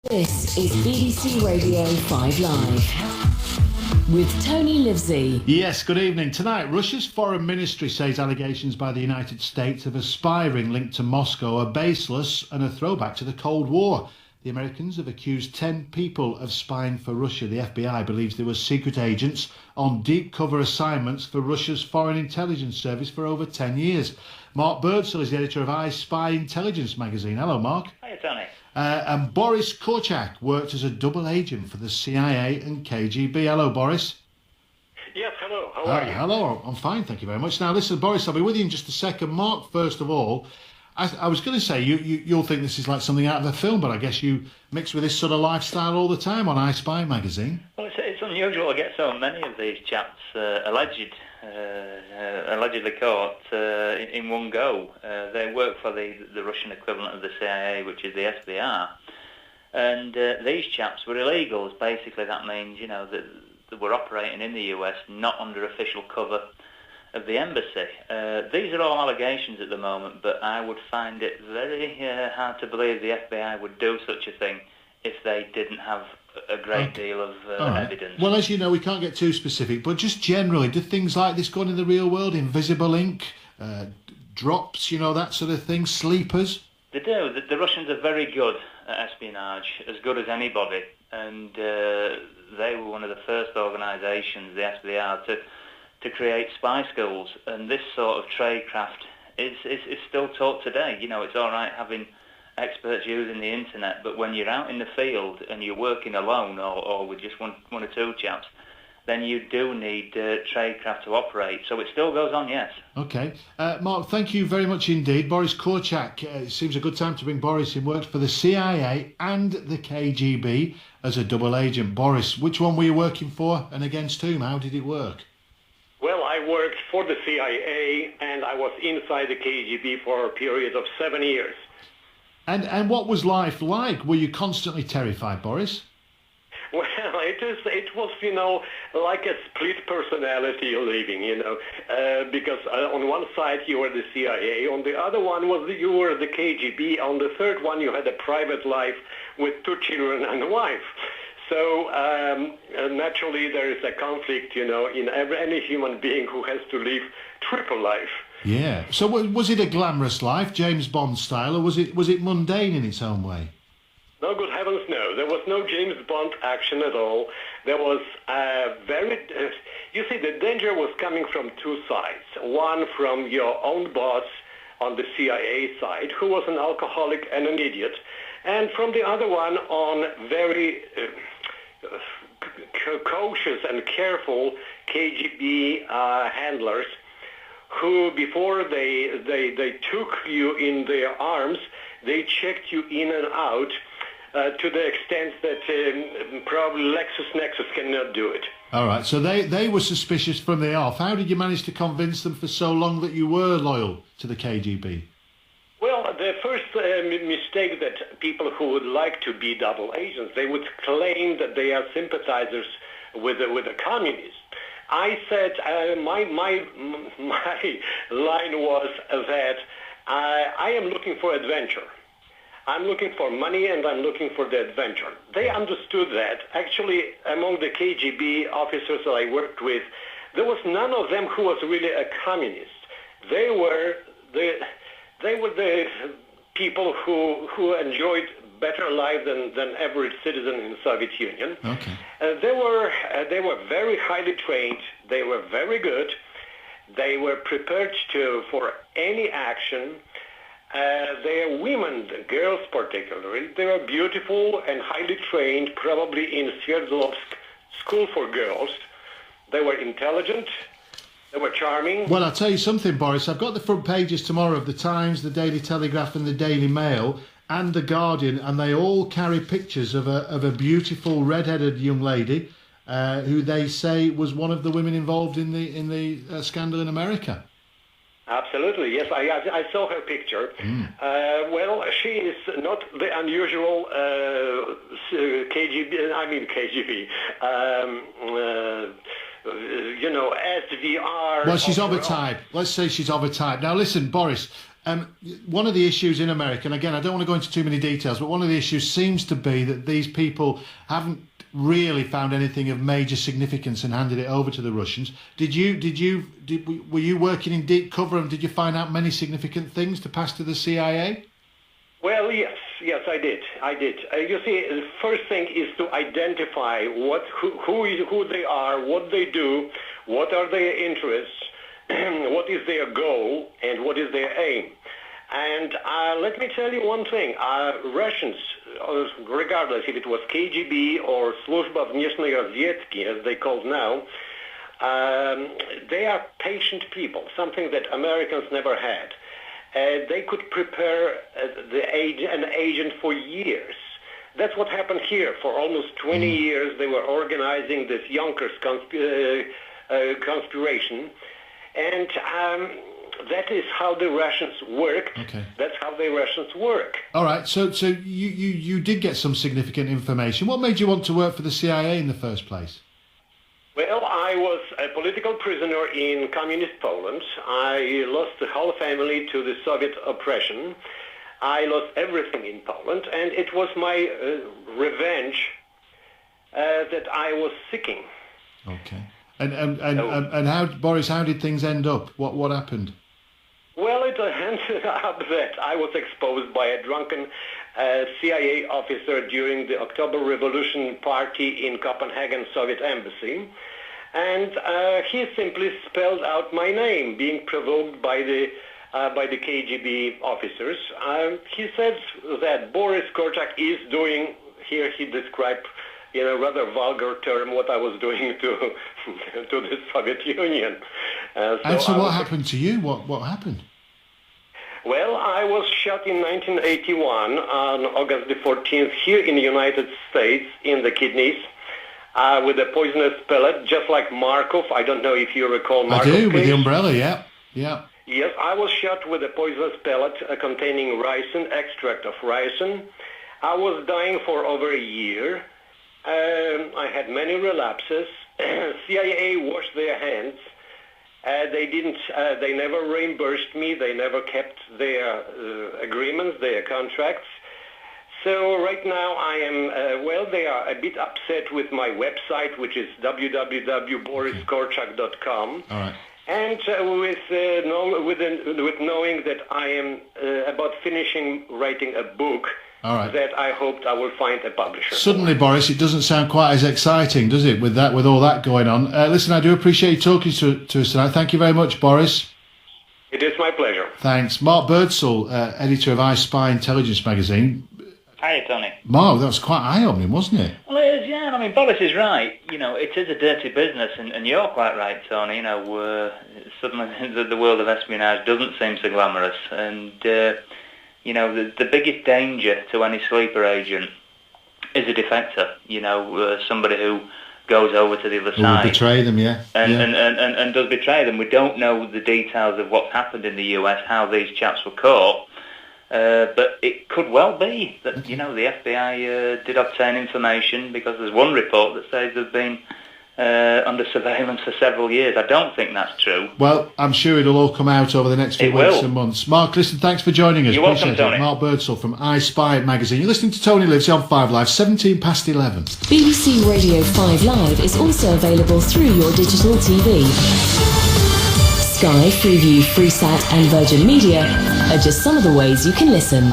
This is BBC Radio 5 Live with Tony Livesey. Yes, good evening. Tonight, Russia's foreign ministry says allegations by the United States of a spy ring linked to Moscow are baseless and a throwback to the Cold War. The Americans have accused 10 people of spying for Russia. The FBI believes they were secret agents on deep cover assignments for Russia's Foreign Intelligence Service for over 10 years. Mark Birdsall is the editor of I Spy Intelligence magazine. Hello, Mark. Hi, Tony. And Boris Korczak worked as a double agent for the CIA and KGB. Hello, Boris. Yes, hello. How are you? Hello, I'm fine, thank you very much. Now, listen, Boris, I'll be with you in just a second. Mark, first of all, I was going to say you'll think this is like something out of a film, but I guess you mix with this sort of lifestyle all the time on I Spy magazine. Well, it's unusual to get so many of these chaps allegedly caught in one go. They work for the Russian equivalent of the CIA, which is the SVR, and these chaps were illegals. Basically, that means that they were operating in the US, not under official cover of the embassy. These are all allegations at the moment, but I would find it very hard to believe the FBI would do such a thing if they didn't have a great deal of evidence. Well, as you know, we can't get too specific, but just generally, do things like this go on in the real world? Invisible ink, drops, that sort of thing, sleepers? They do. The Russians are very good at espionage, as good as anybody, and they were one of the first organisations, the SVR, to create spy schools, and this sort of tradecraft is still taught today. It's all right having experts using the internet, but when you're out in the field and you're working alone or with just one or two chaps, then you do need tradecraft to operate. So it still goes on, yes. Okay. Mark, thank you very much indeed. Boris Korczak, it seems a good time to bring Boris in. Worked for the CIA and the KGB as a double agent. Boris, which one were you working for and against whom? How did it work? Well, I worked for the CIA and I was inside the KGB for a period of 7 years. And what was life like? Were you constantly terrified, Boris? Well, it was, like a split personality living, because on one side you were the CIA, on the other one you were the KGB, on the third one you had a private life with 2 children and a wife. So naturally there is a conflict, in any human being who has to live triple life. Yeah. So was it a glamorous life, James Bond style, or was it mundane in its own way? No, good heavens, no. There was no James Bond action at all. There was you see, the danger was coming from two sides. One from your own boss on the CIA side, who was an alcoholic and an idiot, and from the other one on very cautious and careful KGB handlers who, before they took you in their arms, they checked you in and out to the extent that probably LexisNexis cannot do it. All right, so they were suspicious from the off. How did you manage to convince them for so long that you were loyal to the KGB? Well, the first mistake that people who would like to be double agents, they would claim that they are sympathizers with the communists. I said my line was that I am looking for adventure. I'm looking for money and I'm looking for the adventure. They understood that. Actually, among the KGB officers that I worked with, there was none of them who was really a communist. They were the people who enjoyed better life than average citizen in the Soviet Union. Okay. They were very highly trained. They were very good. They were prepared for any action. They are women, the girls particularly. They were beautiful and highly trained, probably in Sverdlovsk School for Girls. They were intelligent. They were charming. Well, I'll tell you something, Boris. I've got the front pages tomorrow of the Times, the Daily Telegraph and the Daily Mail and the Guardian, and they all carry pictures of a beautiful red-headed young lady who they say was one of the women involved in the scandal in America. Absolutely, yes. I saw her picture. Well, she is not the unusual KGB. SVR. Well, she's of a type. Let's say she's of a type. Now, listen, Boris, One of the issues in America, and again, I don't want to go into too many details, but one of the issues seems to be that these people haven't really found anything of major significance and handed it over to the Russians. Were you working in deep cover, and did you find out many significant things to pass to the CIA? Well, yes, I did. You see, the first thing is to identify who they are, what they do, what are their interests, what is their goal, and what is their aim. And let me tell you one thing. Russians, regardless if it was KGB or Служба внешней разведки, as they call now, they are patient people, something that Americans never had. They could prepare an agent for years. That's what happened here. For almost 20 years, they were organizing this Yonkers conspiration. And that is how the Russians worked. Okay. That's how the Russians work. All right. So you did get some significant information. What made you want to work for the CIA in the first place? Well, I was a political prisoner in communist Poland. I lost the whole family to the Soviet oppression. I lost everything in Poland, and it was my revenge that I was seeking. Okay. And how, Boris? How did things end up? What happened? Well, it ended up that I was exposed by a drunken CIA officer during the October Revolution party in Copenhagen Soviet embassy, and he simply spelled out my name, being provoked by the KGB officers. He said that Boris Korczak is doing. Here he described, in a rather vulgar term, what I was doing to the Soviet Union. So what happened to you? What happened? Well, I was shot in 1981 on August the 14th here in the United States in the kidneys with a poisonous pellet, just like Markov. I don't know if you recall Markov. I do, with the umbrella, yeah. Yes, I was shot with a poisonous pellet containing ricin, extract of ricin. I was dying for over a year. I had many relapses. CIA washed their hands. They never reimbursed me. They never kept their agreements, their contracts. So right now I am, they are a bit upset with my website, which is www.boriskorczak.com. All right. And with knowing that I am about finishing writing a book, all right, that I hoped I will find a publisher. Suddenly, Boris, it doesn't sound quite as exciting, does it, with all that going on? Listen, I do appreciate you talking to us tonight. Thank you very much, Boris. It is my pleasure. Thanks. Mark Birdsall, editor of I Spy Intelligence magazine. Hiya, Tony. Mark, that was quite eye-opening, wasn't it? Well, it is, yeah. I mean, Boris is right. You know, it is a dirty business, and you're quite right, Tony. You know, suddenly the world of espionage doesn't seem so glamorous, and you know, the biggest danger to any sleeper agent is a defector. You know, somebody who goes over to the other side. Will betray them, yeah. And does betray them. We don't know the details of what's happened in the US, how these chaps were caught. But it could well be that, you know, the FBI did obtain information, because there's one report that says they've been under surveillance for several years. I don't think that's true. Well, I'm sure it'll all come out over the next few weeks and months. Mark, listen, thanks for joining us. You're welcome, Tony. Mark Birdsall from I Spy magazine. You're listening to Tony Livesey on 5 Live, 11:17. BBC Radio 5 Live is also available through your digital TV. Sky, Freeview, Freesat and Virgin Media are just some of the ways you can listen.